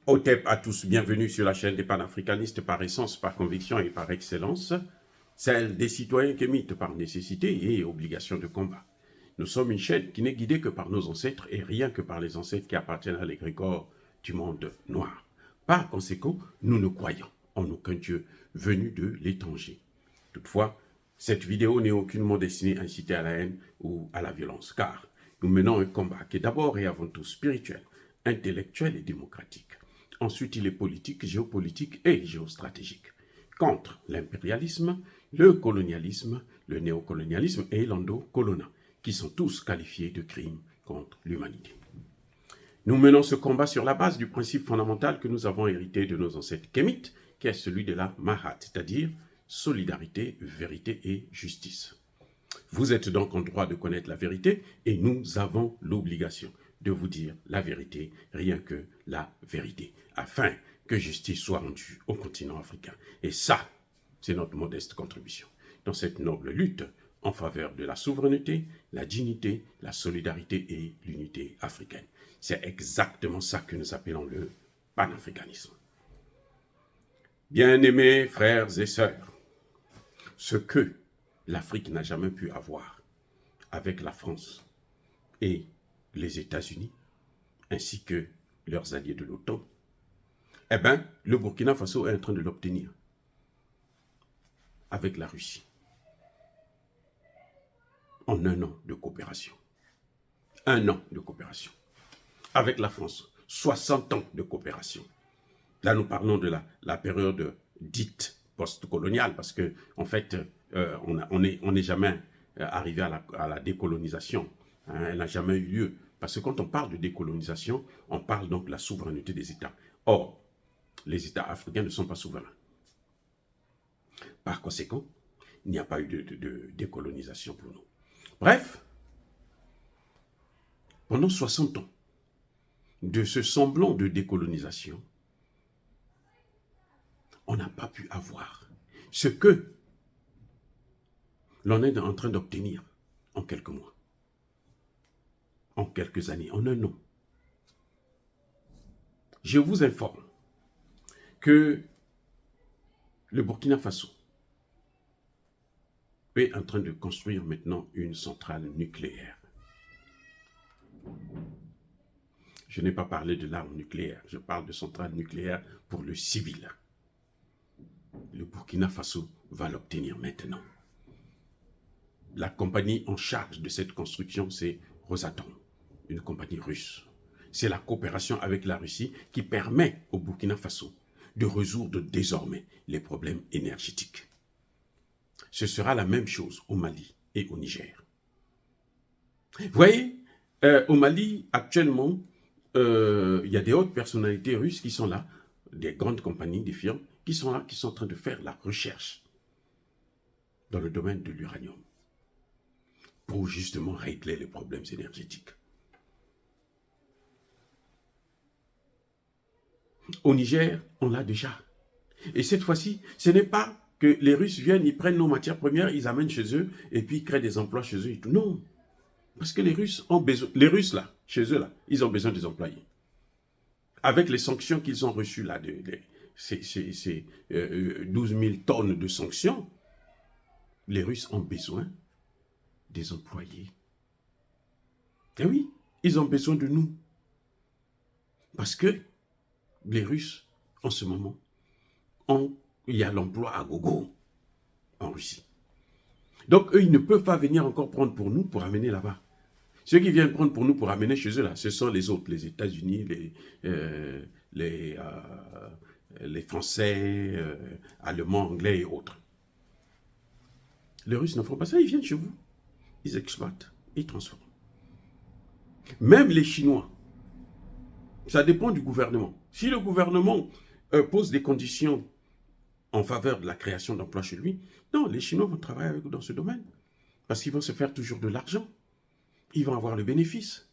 Otep à tous, bienvenue sur la chaîne des panafricanistes par essence, par conviction et par excellence, celle des citoyens kémites par nécessité et obligation de combat. Nous sommes une chaîne qui n'est guidée que par nos ancêtres et rien que par les ancêtres qui appartiennent à l'égrégore du monde noir. Par conséquent, nous ne croyons en aucun Dieu venu de l'étranger. Toutefois, cette vidéo n'est aucunement destinée à inciter à la haine ou à la violence, car nous menons un combat qui est d'abord et avant tout spirituel, intellectuel et démocratique. Ensuite, il est politique, géopolitique et géostratégique. Contre l'impérialisme, le colonialisme, le néocolonialisme et l'endocolonat, qui sont tous qualifiés de crimes contre l'humanité. Nous menons ce combat sur la base du principe fondamental que nous avons hérité de nos ancêtres kémites, qui est celui de la Mahat, c'est-à-dire solidarité, vérité et justice. Vous êtes donc en droit de connaître la vérité et nous avons l'obligation de vous dire la vérité, rien que la vérité, afin que justice soit rendue au continent africain. Et ça, c'est notre modeste contribution dans cette noble lutte en faveur de la souveraineté, la dignité, la solidarité et l'unité africaine. C'est exactement ça que nous appelons le panafricanisme. Bien-aimés frères et sœurs, ce que l'Afrique n'a jamais pu avoir avec la France et les États-Unis, ainsi que leurs alliés de l'OTAN, eh bien, le Burkina Faso est en train de l'obtenir avec la Russie en un an de coopération. Un an de coopération. Avec la France, 60 ans de coopération. Là, nous parlons de la période dite post-coloniale, parce que en fait, on n'est jamais arrivé à la décolonisation. Hein, elle n'a jamais eu lieu. Parce que quand on parle de décolonisation, on parle donc de la souveraineté des États. Or, les États africains ne sont pas souverains. Par conséquent, il n'y a pas eu de décolonisation pour nous. Bref, pendant 60 ans de ce semblant de décolonisation, on n'a pas pu avoir ce que l'on est en train d'obtenir en quelques mois, en quelques années, en un an. Je vous informe que le Burkina Faso est en train de construire maintenant une centrale nucléaire. Je n'ai pas parlé de l'arme nucléaire, je parle de centrale nucléaire pour le civil. Le Burkina Faso va l'obtenir maintenant. La compagnie en charge de cette construction, c'est Rosatom, une compagnie russe. C'est la coopération avec la Russie qui permet au Burkina Faso de résoudre désormais les problèmes énergétiques. Ce sera la même chose au Mali et au Niger. Vous voyez, au Mali, actuellement, il y a des hautes personnalités russes qui sont là, des grandes compagnies, des firmes, qui sont là, qui sont en train de faire la recherche dans le domaine de l'uranium pour justement régler les problèmes énergétiques. Au Niger, on l'a déjà. Et cette fois-ci, ce n'est pas que les Russes viennent, ils prennent nos matières premières, ils amènent chez eux, et puis ils créent des emplois chez eux et tout. Non. Parce que les Russes ont besoin, les Russes là, chez eux là, ils ont besoin des employés. Avec les sanctions qu'ils ont reçues là, ces 12 000 tonnes de sanctions, les Russes ont besoin des employés. Et oui, ils ont besoin de nous. Parce que les Russes, en ce moment, il y a l'emploi à gogo en Russie. Donc, eux, ils ne peuvent pas venir encore prendre pour nous pour amener là-bas. Ceux qui viennent prendre pour nous pour amener chez eux, là, ce sont les autres, les États-Unis, les Français, Allemands, Anglais et autres. Les Russes ne font pas ça, ils viennent chez vous. Ils exploitent, ils transforment. Même les Chinois, ça dépend du gouvernement. Si le gouvernement pose des conditions en faveur de la création d'emplois chez lui, non, les Chinois vont travailler avec vous dans ce domaine. Parce qu'ils vont se faire toujours de l'argent. Ils vont avoir le bénéfice.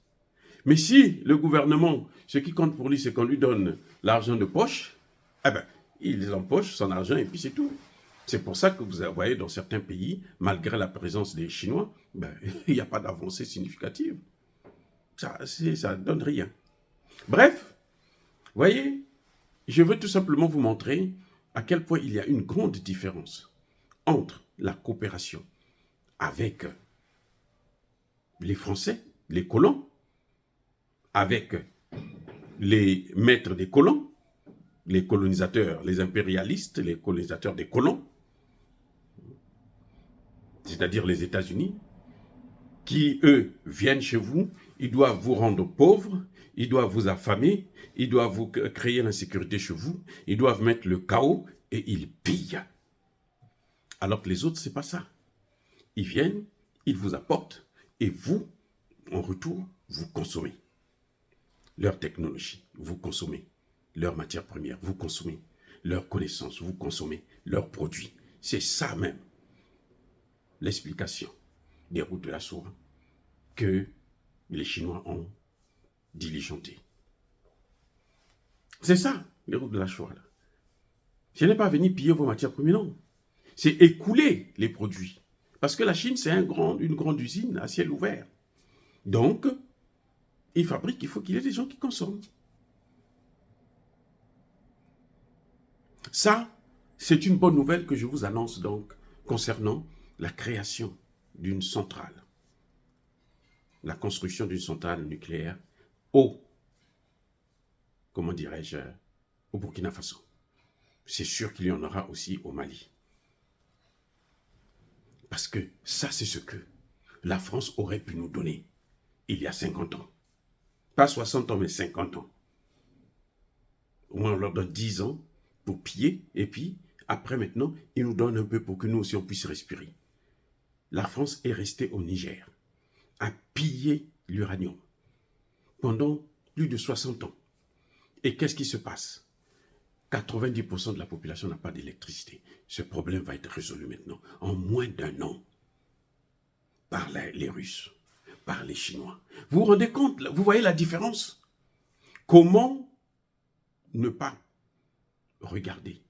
Mais si le gouvernement, ce qui compte pour lui, c'est qu'on lui donne l'argent de poche, eh ben, il empoche son argent et puis c'est tout. C'est pour ça que vous voyez dans certains pays, malgré la présence des Chinois, ben, il n'y a pas d'avancée significative. Ça ne donne rien. Bref, voyez, je veux tout simplement vous montrer à quel point il y a une grande différence entre la coopération avec les Français, les colons, avec les maîtres des colons, les colonisateurs, les impérialistes, les colonisateurs des colons, c'est-à-dire les États-Unis, qui, eux, viennent chez vous, ils doivent vous rendre pauvres, ils doivent vous affamer, ils doivent vous créer l'insécurité chez vous, ils doivent mettre le chaos et ils pillent. Alors que les autres, c'est pas ça. Ils viennent, ils vous apportent et vous, en retour, vous consommez leur technologie, vous consommez leurs matières premières, vous consommez leurs connaissances, vous consommez leurs produits. C'est ça même l'explication des routes de la soie que les Chinois ont diligenté. C'est ça, les routes de la soie. Ce n'est pas venir piller vos matières premières, non. C'est écouler les produits. Parce que la Chine, c'est une grande usine à ciel ouvert. Donc, il fabrique, il faut qu'il y ait des gens qui consomment. Ça, c'est une bonne nouvelle que je vous annonce donc concernant la création d'une centrale, la construction d'une centrale nucléaire comment dirais-je, au Burkina Faso. C'est sûr qu'il y en aura aussi au Mali. Parce que ça, c'est ce que la France aurait pu nous donner il y a 50 ans. Pas 60 ans, mais 50 ans. Au moins, on leur donne 10 ans pour piller, et puis, après maintenant, ils nous donnent un peu pour que nous aussi, on puisse respirer. La France est restée au Niger, à piller l'uranium pendant plus de 60 ans. Et qu'est-ce qui se passe? 90% de la population n'a pas d'électricité. Ce problème va être résolu maintenant, en moins d'un an, par les Russes, par les Chinois. Vous vous rendez compte, vous voyez la différence? Comment ne pas regarder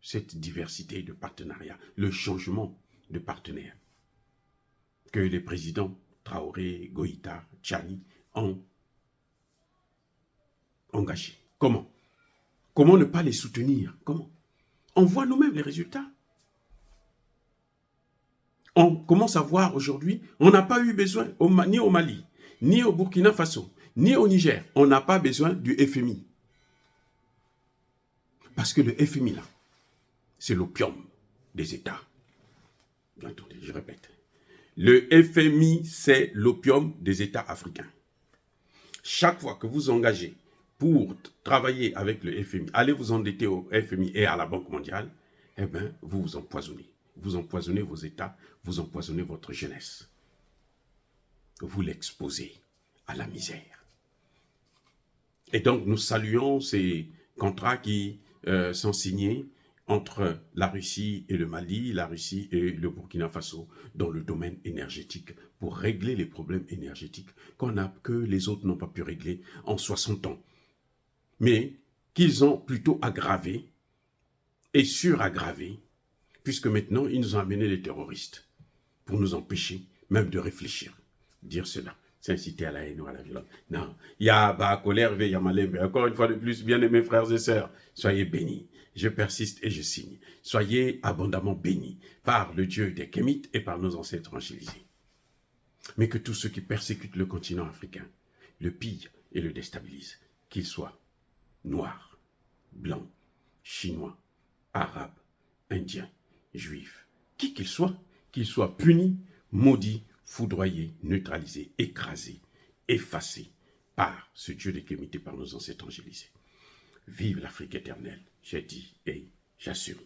cette diversité de partenariats, le changement de partenaires que les présidents Traoré, Goïta, Tchani ont engagés? Comment? Comment ne pas les soutenir? Comment? On voit nous-mêmes les résultats. On commence à voir aujourd'hui, on n'a pas eu besoin, ni au Mali, ni au Burkina Faso, ni au Niger, on n'a pas besoin du FMI. Parce que le FMI, là, c'est l'opium des États. Attendez, je répète. Le FMI, c'est l'opium des États africains. Chaque fois que vous engagez pour travailler avec le FMI, allez vous endetter au FMI et à la Banque mondiale, eh bien, vous vous empoisonnez. Vous empoisonnez vos États, vous empoisonnez votre jeunesse. Vous l'exposez à la misère. Et donc, nous saluons ces contrats qui sont signés entre la Russie et le Mali, la Russie et le Burkina Faso dans le domaine énergétique pour régler les problèmes énergétiques que les autres n'ont pas pu régler en 60 ans. Mais qu'ils ont plutôt aggravé et suraggravé, puisque maintenant, ils nous ont amené les terroristes pour nous empêcher même de réfléchir. Dire cela, c'est inciter à la haine ou à la violence. Non, il y a colère, il y a malembe. Encore une fois de plus, bien-aimés frères et sœurs, soyez bénis. Je persiste et je signe. Soyez abondamment bénis par le Dieu des Kémites et par nos ancêtres angélisés. Mais que tous ceux qui persécutent le continent africain le pillent et le déstabilisent, qu'ils soient noirs, blancs, chinois, arabes, indiens, juifs, qui qu'ils soient punis, maudits, foudroyés, neutralisés, écrasés, effacés par ce Dieu des Kémites et par nos ancêtres angélisés. Vive l'Afrique éternelle, j'ai dit et j'assume.